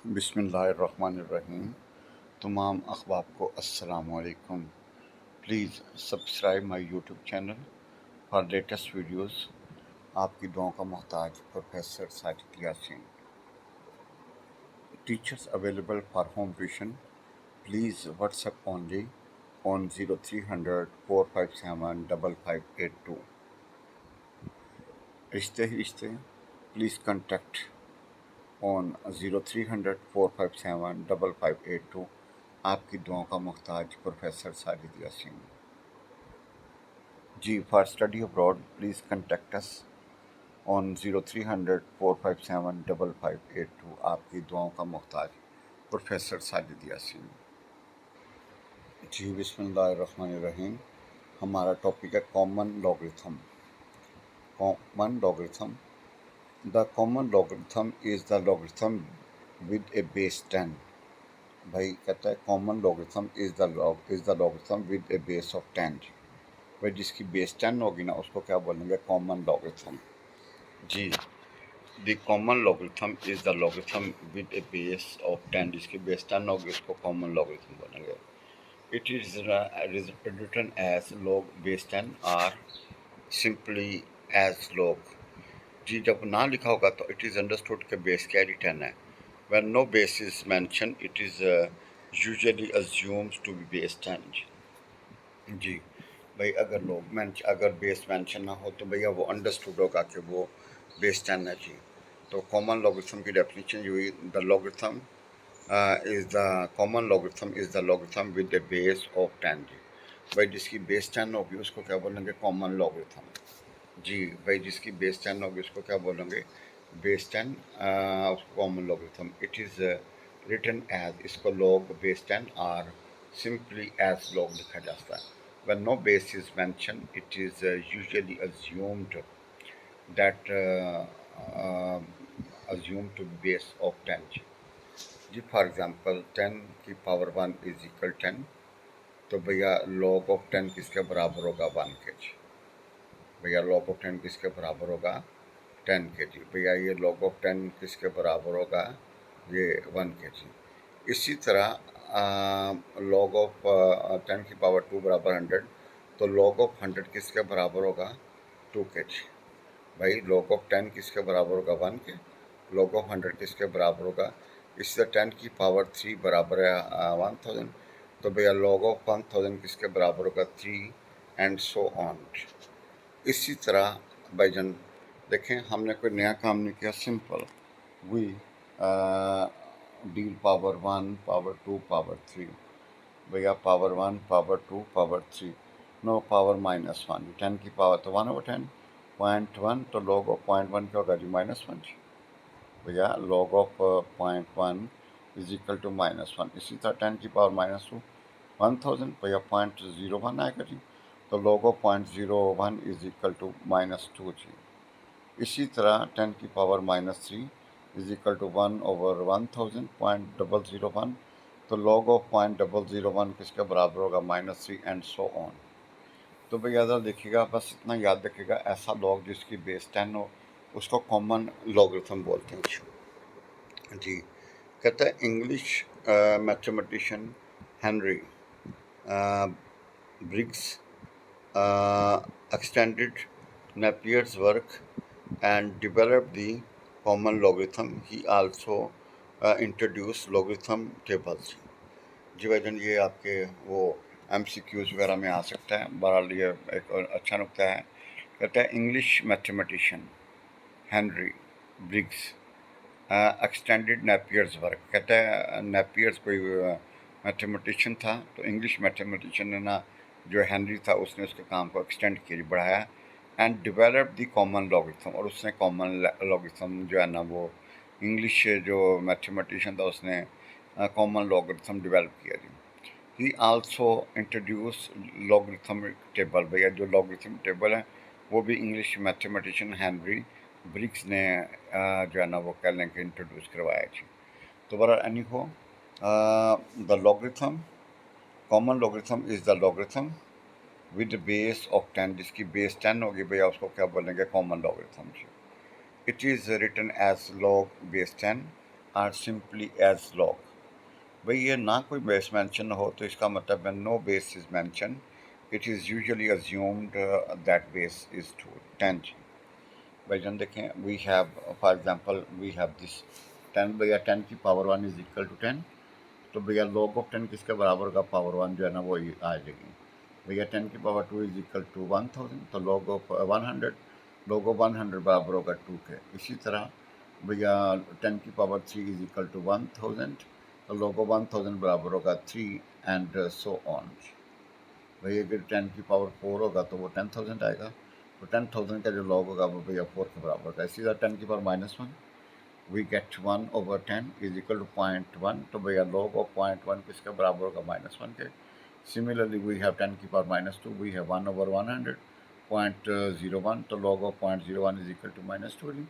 बिस्मिल्लाहिर्रहमानिर्रहीम। तमाम अहबाब को अस्सलाम वालेकुम। Please subscribe my YouTube channel for latest videos. आपकी दुआओं का मोहताज professor Sajid Yasin. Teachers available for home tuition. Please WhatsApp only on 0300 457 5582। रिश्ते ही रिश्ते, प्लीज़ कॉन्टेक्ट ऑन 0300 457 5582। आपकी दुआओं का मोहताज प्रोफेसर साजिद यासीन। जी, for study abroad please contact us on 0300 457 5582। आपकी दुआओं का मोहताज प्रोफेसर साजिद यासीन। जी, बिस्मिल्लाहिर्रहमानिर्रहीम। हमारा टॉपिक है common logarithm. Common logarithm, the common logarithm is the logarithm with a base 10। भाई कहता है common logarithm is the logarithm with a base of 10। भाई जिसकी बेस 10 होगी ना उसको क्या बोलेंगे, कॉमन लॉगरिथम। जी, the common logarithm is the logarithm with a base of 10। जिसकी बेस 10 होगी उसको कॉमन लॉगरिथम बोलेंगे। It is written as log base 10 और सिंपली एज log। जी, जब ना लिखा होगा तो इट इज़ अंडरस्टूड के बेस क्या रिटर्न है। When no base is mentioned, it is usually assumed to be base 10। जी भाई, अगर बेस मेंशन ना हो तो भैया वो अंडरस्टूड होगा कि वो बेस 10 है। जी, तो कॉमन लॉगरिथम की डेफिनेशन हुई, the logarithm is the common logarithm is the logarithm with the base of 10। जी भाई, जिसकी बेस 10 होगी उसको क्या बोलेंगे, कॉमन लॉगरिथम। जी भाई, जिसकी बेस 10 होगी उसको क्या बोलेंगे, base 10 common logarithm. It is written as, इसको लॉग बेस 10 और सिंपली एज लॉग लिखा जाता है। when no base is mentioned, it is usually assumed that uh, assumed to be base of 10। जी, फॉर एग्जांपल 10 की पावर 1 इज इक्वल 10, तो भैया log of 10 किसके बराबर होगा, 1 के। जी भैया, log ऑफ 10 किसके बराबर होगा, 10 के। जी भैया, ये log ऑफ 10 किसके बराबर होगा, ये 1 के। जी इसी तरह log ऑफ 10 की पावर 2 बराबर 100, तो log ऑफ 100 किसके बराबर होगा, 2 के। जी भाई, log ऑफ 10 किसके बराबर होगा, 1 के। log ऑफ 100 किसके बराबर होगा, इसी तरह 10 की पावर 3 बराबर है 1000, तो भैया log ऑफ 1000 किसके बराबर होगा, 3 एंड सो ऑन। इसी तरह भाईजान देखें, हमने कोई नया काम नहीं किया, simple we deal power 1 power 2 power 3। भैया power 1 power 2 power 3, no power -1। 10 की पावर तो 1/10, 0.1, तो log ऑफ 0.1 क्या होगा जी, -1। भैया log of 0.1 is equal to -1। इसी तरह 10 की पावर -2 1000, भैया 0.01 आएगा जी, तो log of 0.01 is equal to -2 जी। इसी तरह 10 की पावर -3 इज इक्वल टू 1/1000, 0.001, तो log ऑफ 0.001 किसके बराबर होगा, -3 एंड सो ऑन। तो भैया ज़रा देखिएगा, बस इतना याद रखिएगा, ऐसा लॉग जिसकी बेस 10 हो उसको कॉमन लॉगरिथम बोलते हैं। जी, कहता है English mathematician Henry Briggs extended Napier's work and developed the common logarithm. He also introduced logarithm tables। जी भाईजान, ये आपके वो MCQs वगैरह में आ सकता है। बहरहाल ये एक अच्छा नुक्ता है। कहता है English mathematician Henry Briggs extended Napier's work. कहता है नेपियर्स कोई मैथमेटिशियन था, तो इंग्लिश मैथमेटिशियन ने ना, जो हेनरी था, उसने उसके काम को एक्सटेंड किया, बढ़ाया, and develop the common logarithm. और उसने कॉमन लॉगरिथम जो है ना, वो इंग्लिश जो मैथमेटिशियन था उसने कॉमन लॉगरिथम डेवलप किया ji. He also introduce logarithmic table. भैया जो लॉगरिथम टेबल है वो भी इंग्लिश मैथमेटिशियन हेनरी ब्रिग्स ने जो है ना वो कह लें कि इंट्रोड्यूस करवाया जी। तो बरा एनी हो, the logarithm, common logarithm is the logarithm with base of 10। जिसकी बेस 10 होगी भैया उसको क्या बोलेंगे, कॉमन लॉगरिथम जी। It is written as log base 10 are simply as log. بھئی یہ نہ کوئی بیس مینشن ہو تو اس کا مطلب ہے no base is mention. It is usually assumed that base is 10 ji. بھائی جان دیکھیں we have for example we have this 10. بھیا 10 کی پاور 1 از اکول ٹو 10. تو بھیا log آف 10 کس کے برابر ہوگا؟ پاور 1 جو ہے نا وہ آ جائے گی. بھیا 10 کی پاور 2 از اکول ٹو 1000. تو log آف 100 log آف 100 برابر ہوگا 2 کے. اسی طرح بھیا 10 کی پاور 3 از اکول ٹو 1000. تو log آف 1000 برابر ہوگا 3 اینڈ سو آن. بھئی اگر 10 کی پاور 4 ہوگا تو وہ 10000 آئے گا. تو 10000 کا جو log ہوگا وہ بھیا 4 کے برابر ہوگا. اسی طرح 10 کی power -1 we get 1 over 10 is equal to 0.1. تو بھیا log of 0.1 کس کے برابر ہوگا؟ -1 کے. Similarly we have 10 کی پاور -2 we have 1 over 100 0.01. تو log of 0.01 is equal to -2.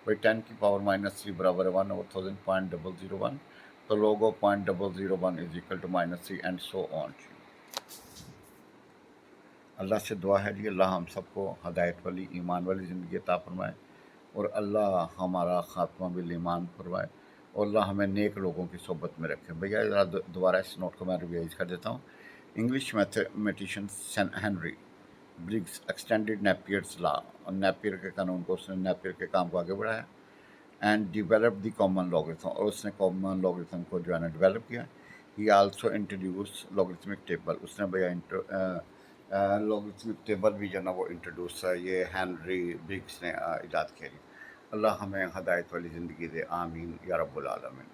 بھئی 10 کی پاور -3 برابر ہے 1 over 1000 0.001. تو log of 0.001 is equal to -3 and so on. اللہ سے دعا ہے جی اللہ ہم سب کو ہدایت والی ایمان والی زندگی عطا فرمائے، اور اللہ ہمارا خاتمہ بالایمان فرمائے، اور اللہ ہمیں نیک لوگوں کی صحبت میں رکھے. بھیا ذرا دوبارہ اس نوٹ کو میں ریوائز کر دیتا ہوں. English mathematician Henry Briggs extended Napier's law, اور نیپیئر کے قانون کو اس نے نیپیئر کے کام کو آگے بڑھایا. And develop the common logarithm, اور اس نے کامن لاگرتھم کو جو ہے نا ڈیولپ کیا. ہی آلسو انٹروڈیوس لاگرتھمک ٹیبل، اس نے بھیا لاگرتھمک ٹیبل بھی جو ہے نا وہ انٹروڈیوس یہ ہینری برگس نے ایجاد کیا. اللہ ہمیں ہدایت والی زندگی دے، آمین یا رب العالمین.